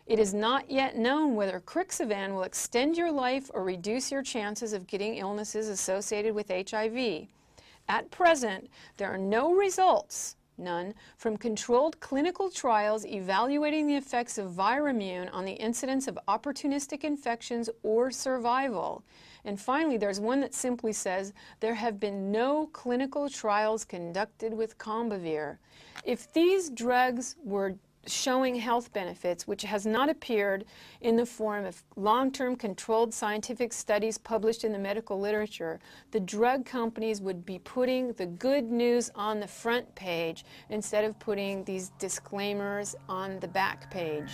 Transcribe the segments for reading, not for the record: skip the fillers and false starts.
It is not yet known whether Crixivan will extend your life or reduce your chances of getting illnesses associated with HIV. At present, there are no results, none, from controlled clinical trials evaluating the effects of Viramune on the incidence of opportunistic infections or survival. And finally, there's one that simply says, there have been no clinical trials conducted with Combivir. If these drugs were showing health benefits, which has not appeared in the form of long-term controlled scientific studies published in the medical literature, the drug companies would be putting the good news on the front page instead of putting these disclaimers on the back page.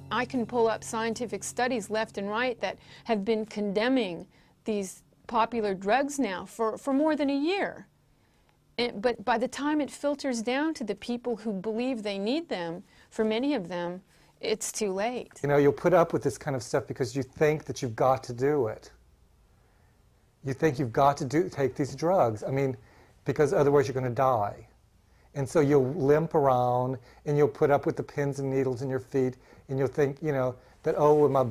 I can pull up scientific studies left and right that have been condemning these popular drugs now for more than a year. But by the time it filters down to the people who believe they need them, for many of them, it's too late. You know, you'll put up with this kind of stuff because you think that you've got to do it. You think you've got to take these drugs. I mean, because otherwise you're going to die. And so you'll limp around and you'll put up with the pins and needles in your feet, and you'll think, you know, that, oh, my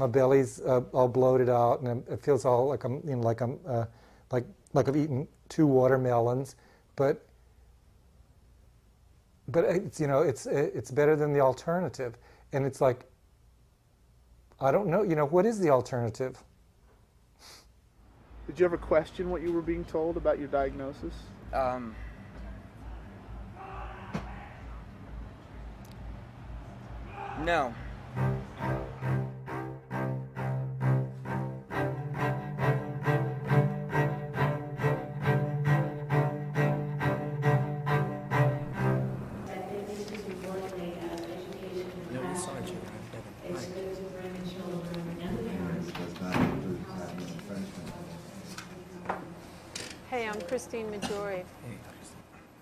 belly's all bloated out and it feels all like I'm, you know, like I've eaten 2 watermelons, but it's, you know, it's better than the alternative. And it's like, I don't know, you know, what is the alternative? Did you ever question what you were being told about your diagnosis? No. Hey, I'm Christine Majori.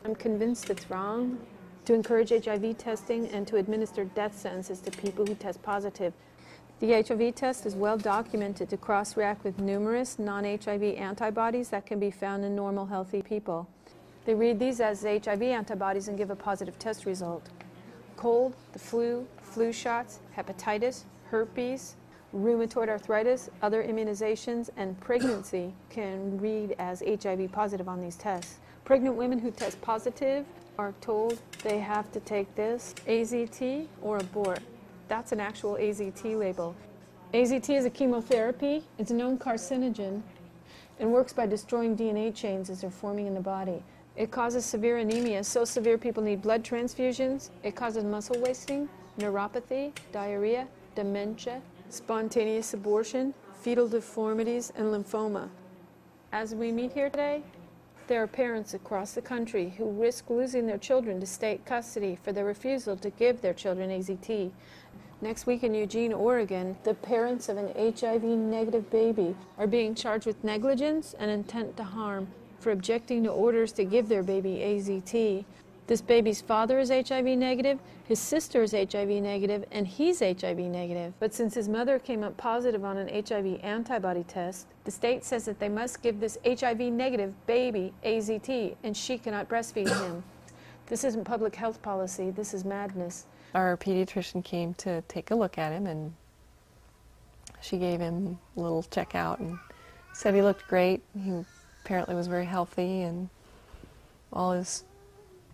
I'm convinced it's wrong to encourage HIV testing and to administer death sentences to people who test positive. The HIV test is well documented to cross-react with numerous non-HIV antibodies that can be found in normal, healthy people. They read these as HIV antibodies and give a positive test result. Cold, the flu, flu shots, hepatitis, herpes, rheumatoid arthritis, other immunizations, and pregnancy can read as HIV positive on these tests. Pregnant women who test positive are told they have to take this AZT or abort. That's an actual AZT label. AZT is a chemotherapy. It's a known carcinogen and works by destroying DNA chains as they're forming in the body. It causes severe anemia, so severe people need blood transfusions. It causes muscle wasting, neuropathy, diarrhea, dementia, spontaneous abortion, fetal deformities, and lymphoma. As we meet here today, there are parents across the country who risk losing their children to state custody for their refusal to give their children AZT. Next week in Eugene, Oregon, the parents of an HIV-negative baby are being charged with negligence and intent to harm for objecting to orders to give their baby AZT. This baby's father is HIV negative, his sister is HIV negative, and he's HIV negative. But since his mother came up positive on an HIV antibody test, the state says that they must give this HIV negative baby AZT, and she cannot breastfeed him. This isn't public health policy, this is madness. Our pediatrician came to take a look at him, and she gave him a little checkout and said he looked great. He apparently was very healthy, and all his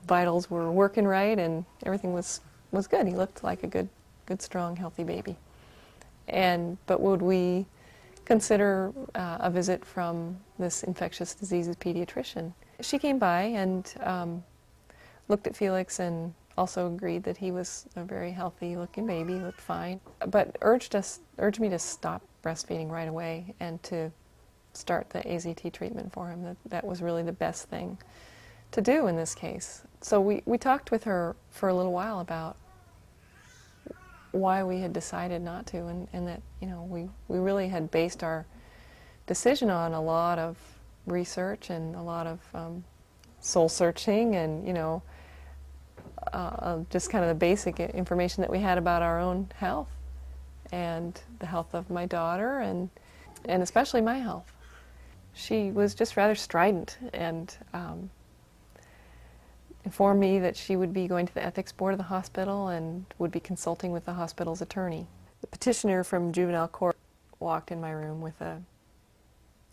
vitals were working right, and everything was good. He looked like a good, strong, healthy baby. But would we consider a visit from this infectious diseases pediatrician? She came by and looked at Felix and also agreed that he was a very healthy-looking baby, looked fine, but urged me to stop breastfeeding right away and to start the AZT treatment for him. That was really the best thing to do in this case. So we talked with her for a little while about why we had decided not to, and that, you know, we really had based our decision on a lot of research and a lot of soul searching, and, you know, just kind of the basic information that we had about our own health and the health of my daughter, and especially my health. She was just rather strident and informed me that she would be going to the ethics board of the hospital and would be consulting with the hospital's attorney. The petitioner from juvenile court walked in my room with a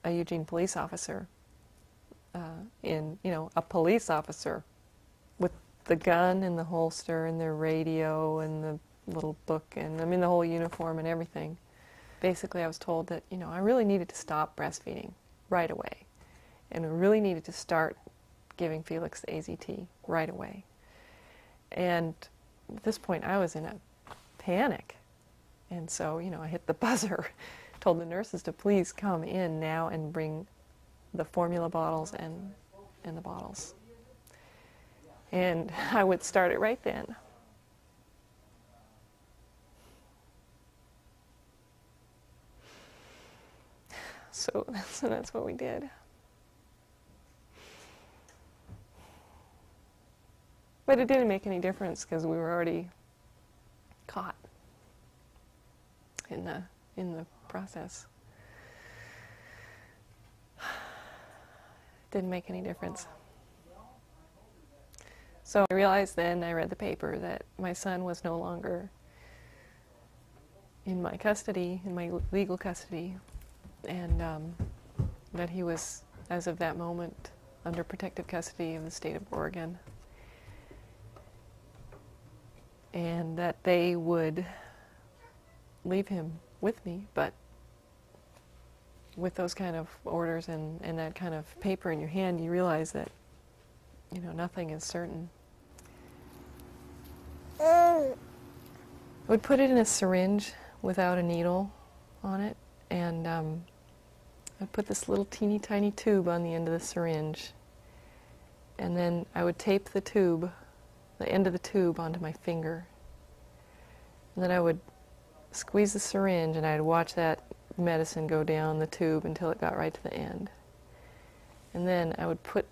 Eugene police officer, a police officer with the gun and the holster and the radio and the little book and, I mean, the whole uniform and everything. Basically, I was told that, you know, I really needed to stop breastfeeding right away, and I really needed to start giving Felix the AZT right away. And at this point, I was in a panic. And so, you know, I hit the buzzer, told the nurses to please come in now and bring the formula bottles and the bottles. And I would start it right then. So that's what we did. But it didn't make any difference because we were already caught in the process. Didn't make any difference. So I realized then, I read the paper, that my son was no longer in my custody, in my legal custody, and that he was, as of that moment, under protective custody of the state of Oregon. And that they would leave him with me, but with those kind of orders and that kind of paper in your hand, you realize that, you know, nothing is certain. I would put it in a syringe without a needle on it, and I'd put this little teeny tiny tube on the end of the syringe, and then I would tape the tube, the end of the tube, onto my finger. And then I would squeeze the syringe, and I'd watch that medicine go down the tube until it got right to the end. And then I would put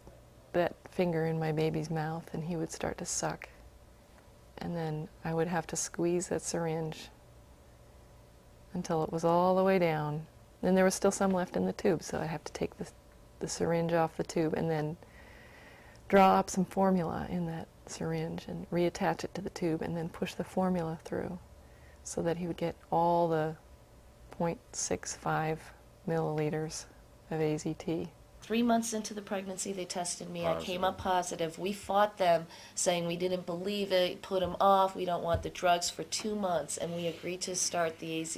that finger in my baby's mouth, and he would start to suck. And then I would have to squeeze that syringe until it was all the way down. Then there was still some left in the tube, so I'd have to take the syringe off the tube and then draw up some formula in that syringe and reattach it to the tube and then push the formula through so that he would get all the 0.65 milliliters of AZT. 3 months into the pregnancy, they tested me. I came up positive. We fought them, saying we didn't believe it, put them off, we don't want the drugs, for 2 months, and we agreed to start the AZT.